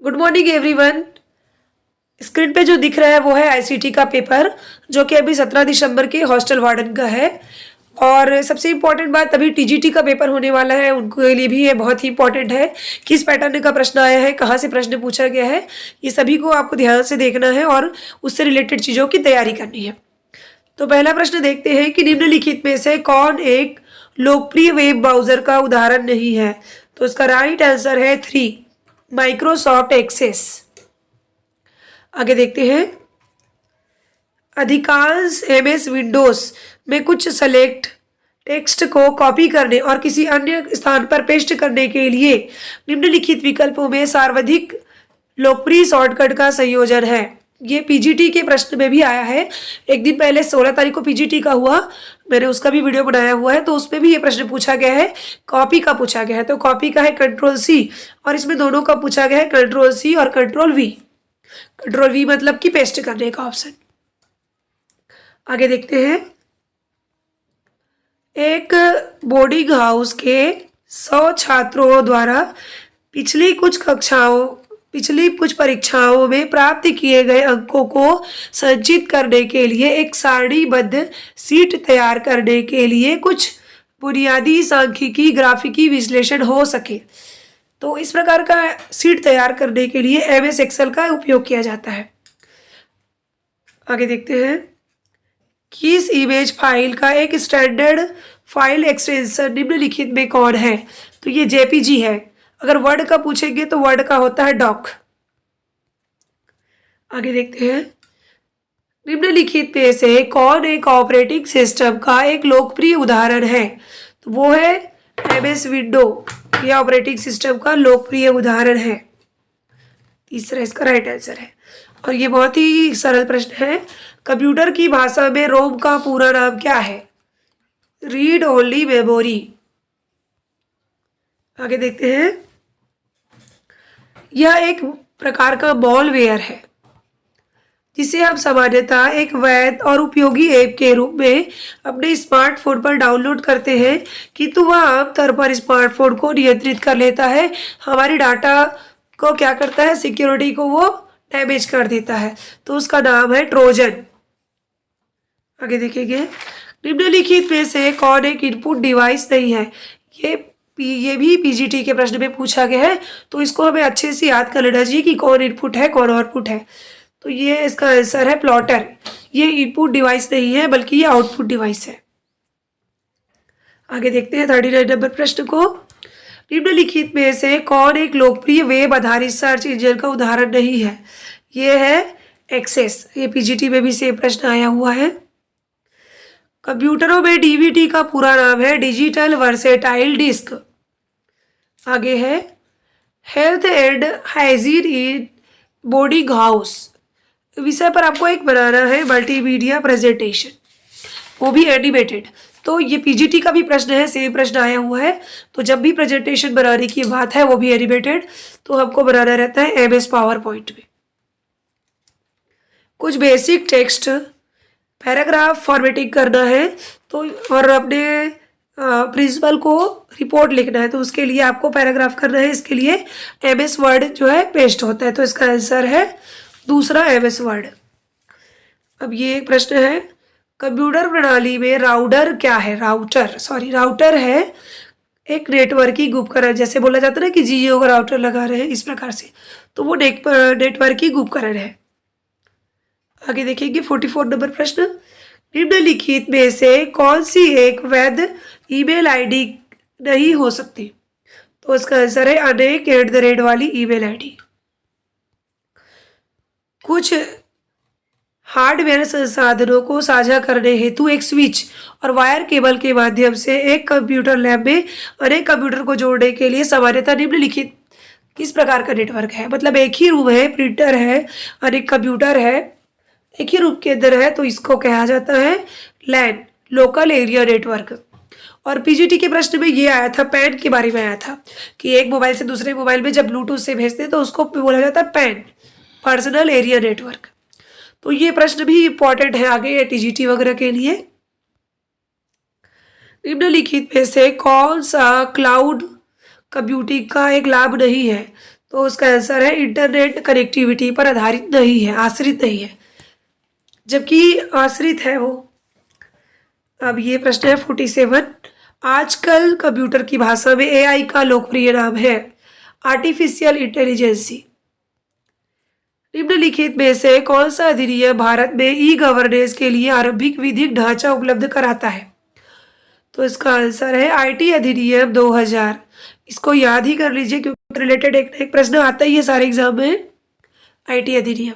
Good morning everyone. Screen पे जो दिख रहा है वो है आईसीटी का पेपर, जो कि अभी 17 दिसंबर के हॉस्टल वार्डन का है। और सबसे इम्पॉर्टेंट बात, अभी टीजीटी का पेपर होने वाला है, उनके लिए भी ये बहुत ही इंपॉर्टेंट है। किस पैटर्न का प्रश्न आया है, कहाँ से प्रश्न पूछा गया है, ये सभी को आपको ध्यान से देखना है और उससे रिलेटेड चीज़ों की तैयारी करनी है। तो पहला प्रश्न देखते हैं कि निम्नलिखित में से कौन एक लोकप्रिय वेब ब्राउजर का उदाहरण नहीं है। तो इसका राइट आंसर है 3, माइक्रोसॉफ्ट एक्सेस। आगे देखते हैं, अधिकांश एमएस विंडोज में कुछ सेलेक्ट टेक्स्ट को कॉपी करने और किसी अन्य स्थान पर पेस्ट करने के लिए निम्नलिखित विकल्पों में सर्वाधिक लोकप्रिय शॉर्टकट का संयोजन है। ये पीजीटी के प्रश्न में भी आया है। एक दिन पहले 16 तारीख को पीजीटी का हुआ, मैंने उसका भी वीडियो बनाया हुआ है, तो उसमें भी ये प्रश्न पूछा गया है, कॉपी का पूछा गया है। तो कॉपी का है कंट्रोल सी, और इसमें दोनों का पूछा गया है, कंट्रोल सी और कंट्रोल वी। कंट्रोल वी मतलब कि पेस्ट करने का ऑप्शन। आगे देखते हैं, एक बोर्डिंग हाउस के 100 छात्रों द्वारा पिछली कुछ परीक्षाओं में प्राप्त किए गए अंकों को संचित करने के लिए एक सारणीबद्ध शीट तैयार करने के लिए कुछ बुनियादी सांख्यिकी ग्राफिकी विश्लेषण हो सके। तो इस प्रकार का शीट तैयार करने के लिए एमएस एक्सेल का उपयोग किया जाता है। आगे देखते हैं, किस इमेज फाइल का एक स्टैंडर्ड फाइल एक्सटेंशन निम्नलिखित में कौन है। तो ये जेपीजी है। अगर वर्ड का पूछेंगे तो वर्ड का होता है डॉक। आगे देखते हैं, निम्नलिखित में से कौन एक ऑपरेटिंग सिस्टम का एक लोकप्रिय उदाहरण है। तो वो है एमएस विंडो। ये ऑपरेटिंग सिस्टम का लोकप्रिय उदाहरण है। तीसरा इसका राइट आंसर है। और ये बहुत ही सरल प्रश्न है, कंप्यूटर की भाषा में रोम का पूरा नाम क्या है। Read only memory. आगे देखते हैं, यह एक प्रकार का मॉलवेयर है जिसे हम सामान्यतः एक वैध और उपयोगी ऐप के रूप में अपने स्मार्टफोन पर डाउनलोड करते हैं, किंतु वह आमतौर पर स्मार्टफोन को नियंत्रित कर लेता है, हमारी डाटा को क्या करता है, सिक्योरिटी को वो डैमेज कर देता है। तो उसका नाम है ट्रोजन। आगे देखेंगे, निम्नलिखित में से कौन एक इनपुट डिवाइस नहीं है। ये भी पीजीटी के प्रश्न में पूछा गया है, तो इसको हमें अच्छे से याद कर लेना चाहिए कि कौन इनपुट है कौन आउटपुट है। तो ये इसका आंसर है प्लॉटर। ये इनपुट डिवाइस नहीं है बल्कि ये आउटपुट डिवाइस है। आगे देखते हैं 39 नंबर प्रश्न को, निम्नलिखित में से कौन एक लोकप्रिय वेब आधारित सर्च इंजन का उदाहरण नहीं है। ये है एक्सेस। ये पीजीटी में भी सेम प्रश्न आया हुआ है। कंप्यूटरों में डीवीडी का पूरा नाम है डिजिटल वर्सेटाइल डिस्क। आगे है, health and hygiene in boarding house विषय पर आपको एक बनाना है मल्टीमीडिया प्रेजेंटेशन, वो भी एनिमेटेड। तो ये पीजीटी का भी प्रश्न है, सेम प्रश्न आया हुआ है। तो जब भी प्रेजेंटेशन बनाने की बात है, वो भी एनिमेटेड, तो हमको बनाना रहता है एमएस पावर पॉइंट में। कुछ बेसिक टेक्स्ट पैराग्राफ फॉर्मेटिंग करना है, तो और अपने प्रिंसिपल को रिपोर्ट लिखना है, तो उसके लिए आपको पैराग्राफ करना है। इसके लिए एमएस वर्ड जो है पेस्ट होता है, तो इसका आंसर है दूसरा एमएस वर्ड। अब ये एक प्रश्न है, कंप्यूटर प्रणाली में राउटर क्या है। राउटर है एक नेटवर्किंग उपकरण, जैसे बोला जाता है ना कि जियो का राउटर लगा रहे हैं, इस प्रकार से, तो वो नेटवर्किंग उपकरण है। आगे देखेंगे 44 नंबर प्रश्न, निम्नलिखित में से कौन सी एक वैध ईमेल आईडी नहीं हो सकती। तो इसका आंसर है अनेक @ वाली ईमेल आईडी। कुछ हार्डवेयर संसाधनों को साझा करने हेतु एक स्विच और वायर केबल के माध्यम से एक कंप्यूटर लैब में अनेक कंप्यूटर को जोड़ने के लिए सामान्यतः निम्नलिखित किस प्रकार का नेटवर्क है। मतलब एक ही रूम है, प्रिंटर है, अनेक कंप्यूटर है, एक ही रूम के अंदर है, तो इसको कहा जाता है लैन, लोकल एरिया नेटवर्क। और पीजीटी के प्रश्न में ये आया था, पैन के बारे में आया था कि एक मोबाइल से दूसरे मोबाइल में जब ब्लूटूथ से भेजते हैं तो उसको बोला जाता है पैन, पर्सनल एरिया नेटवर्क। तो ये प्रश्न भी इंपॉर्टेंट है आगे टीजीटी वगैरह के लिए। निम्नलिखित में से कौन सा क्लाउड कंप्यूटिंग का एक लाभ नहीं है। तो उसका आंसर है इंटरनेट कनेक्टिविटी पर आधारित नहीं है, आश्रित नहीं है, जबकि आश्रित है वो। अब ये प्रश्न है 47। आजकल कंप्यूटर की भाषा में एआई का लोकप्रिय नाम है आर्टिफिशियल इंटेलिजेंसी। निम्नलिखित में से कौन सा अधिनियम भारत में ई गवर्नेंस के लिए आरंभिक विधिक ढांचा उपलब्ध कराता है? तो इसका आंसर है आईटी अधिनियम 2000। इसको याद ही कर लीजिए क्योंकि रिलेटेड एक प्रश्न आता ही है सारे एग्जाम में, आईटी अधिनियम।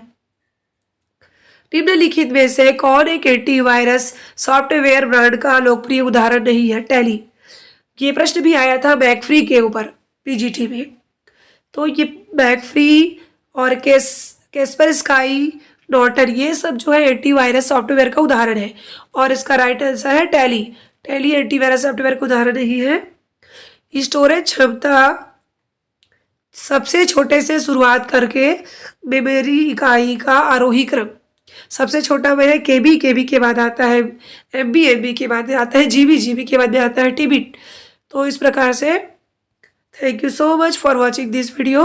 निम्नलिखित में से कौन एक एंटीवायरस सॉफ्टवेयर ब्रांड का लोकप्रिय उदाहरण नहीं है? टैली। ये प्रश्न भी आया था मैकफ्री के ऊपर पीजीटी में। तो ये मैकफ्री और कैस्पर स्काई, नॉर्टन, ये सब जो है एंटीवायरस सॉफ्टवेयर का उदाहरण है और इसका राइट आंसर है टैली। टैली एंटीवायरस सॉफ्टवेयर का उदाहरण नहीं है। स्टोरेज क्षमता सबसे छोटे से शुरुआत करके मेमोरी इकाई का आरोही क्रम, सबसे छोटा में है केबी, केबी के बाद आता है एमबी, एमबी के बाद आता है जीबी, जीबी के बाद आता है टीबी। तो इस प्रकार से thank you so much for watching this video.